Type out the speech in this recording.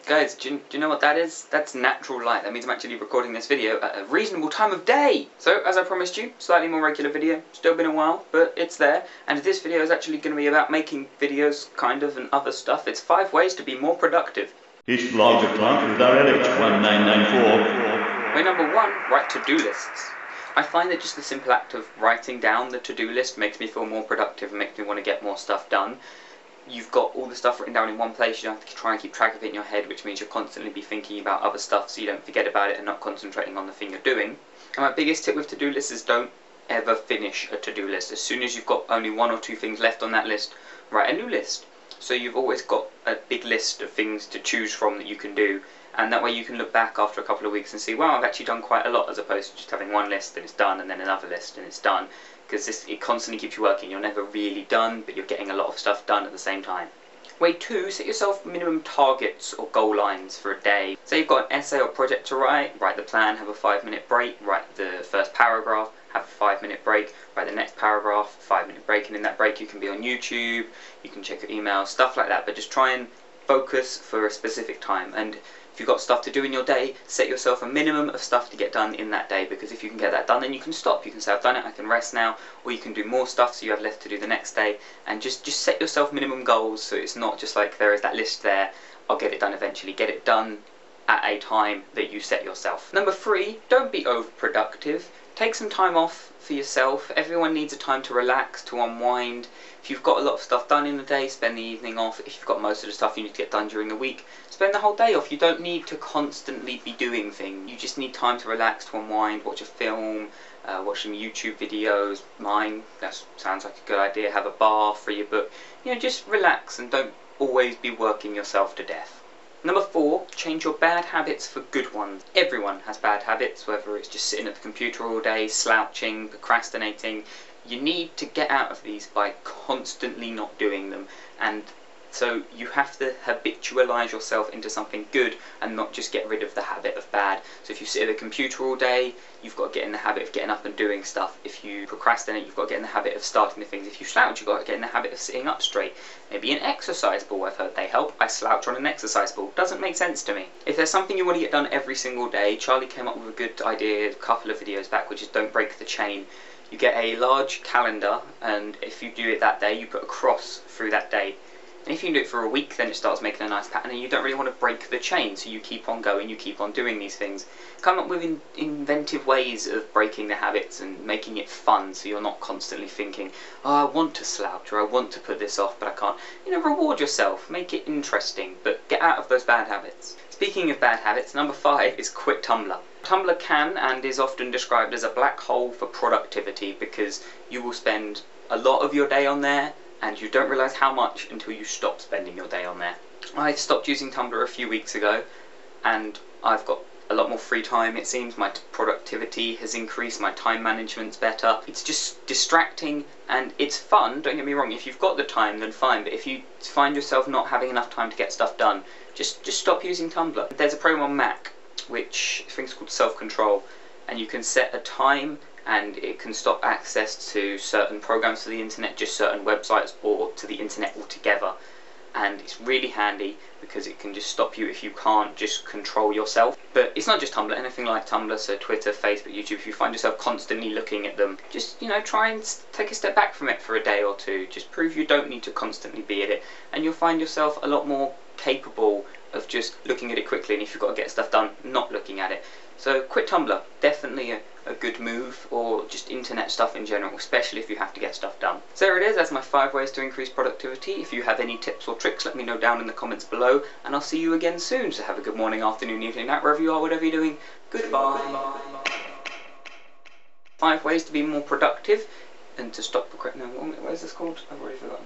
Guys, do you know what that is? That's natural light. That means I'm actually recording this video at a reasonable time of day. So, as I promised you, slightly more regular video. Still been a while, but it's there. And this video is actually going to be about making videos, kind of, and other stuff. It's 5 ways to be more productive. Ich vlogge klank with our LH1994. Way number 1, write to-do lists. I find that just the simple act of writing down the to-do list makes me feel more productive and makes me want to get more stuff done. You've got all the stuff written down in one place, you don't have to try and keep track of it in your head, which means you'll constantly be thinking about other stuff so you don't forget about it and not concentrating on the thing you're doing. And my biggest tip with to-do lists is don't ever finish a to-do list. As soon as you've got only 1 or 2 things left on that list, write a new list. So you've always got a big list of things to choose from that you can do, and that way you can look back after a couple of weeks and see, wow, I've actually done quite a lot, as opposed to just having one list and it's done, and then another list and it's done. Because it constantly keeps you working. You're never really done, but you're getting a lot of stuff done at the same time. Way 2, set yourself minimum targets or goal lines for a day. Say you've got an essay or project to write the plan, have a 5-minute break, write the first paragraph, have a 5-minute break, write the next paragraph, 5-minute break, and in that break you can be on YouTube, you can check your emails, stuff like that, but just try and focus for a specific time. And if you've got stuff to do in your day, set yourself a minimum of stuff to get done in that day, because if you can get that done, then you can stop. You can say, I've done it, I can rest now, or you can do more stuff so you have left to do the next day, and just set yourself minimum goals so it's not just like there is that list there, I'll get it done eventually. Get it done at a time that you set yourself. Number 3, don't be overproductive. Take some time off for yourself. Everyone needs a time to relax, to unwind. If you've got a lot of stuff done in the day, spend the evening off. If you've got most of the stuff you need to get done during the week, spend the whole day off. You don't need to constantly be doing things. You just need time to relax, to unwind, watch a film, watch some YouTube videos. Mine, that sounds like a good idea. Have a bath, read a book. You know, just relax and don't always be working yourself to death. Number 4, change your bad habits for good ones. Everyone has bad habits, whether it's just sitting at the computer all day, slouching, procrastinating. You need to get out of these by constantly not doing them, and so you have to habitualise yourself into something good and not just get rid of the habit of bad. So if you sit at the computer all day, you've got to get in the habit of getting up and doing stuff. If you procrastinate, you've got to get in the habit of starting the things. If you slouch, you've got to get in the habit of sitting up straight. Maybe an exercise ball, I've heard they help. I slouch on an exercise ball. Doesn't make sense to me. If there's something you want to get done every single day, Charlie came up with a good idea a couple of videos back, which is don't break the chain. You get a large calendar, and if you do it that day, you put a cross through that day. And if you do it for a week, then it starts making a nice pattern, and you don't really want to break the chain, so you keep on going, you keep on doing these things. Come up with inventive ways of breaking the habits and making it fun, so you're not constantly thinking, oh, I want to slouch, or I want to put this off, but I can't. You know, reward yourself, make it interesting, but get out of those bad habits. Speaking of bad habits, number 5 is quit Tumblr. Tumblr can and is often described as a black hole for productivity, because you will spend a lot of your day on there, and you don't realise how much until you stop spending your day on there. I stopped using Tumblr a few weeks ago, and I've got a lot more free time, it seems. My productivity has increased, my time management's better. It's just distracting, and it's fun, don't get me wrong. If you've got the time, then fine, but if you find yourself not having enough time to get stuff done, just stop using Tumblr. There's a program on Mac, which I think is called Self-Control, and you can set a time, and it can stop access to certain programs to the internet, just certain websites, or to the internet altogether. And it's really handy because it can just stop you if you can't just control yourself. But it's not just Tumblr, anything like Tumblr, so Twitter, Facebook, YouTube. If you find yourself constantly looking at them, just, you know, try and take a step back from it for a day or two. Just prove you don't need to constantly be at it, and you'll find yourself a lot more capable of just looking at it quickly, and if you've got to get stuff done, not looking at it. So quit Tumblr, definitely a good move, or just internet stuff in general, especially if you have to get stuff done. So there it is, that's my 5 ways to increase productivity. If you have any tips or tricks, let me know down in the comments below, and I'll see you again soon. So have a good morning, afternoon, evening, night, wherever you are, whatever you're doing. Goodbye. 5 ways to be more productive and to stop procrastinating. No, what is this called? I've already forgotten.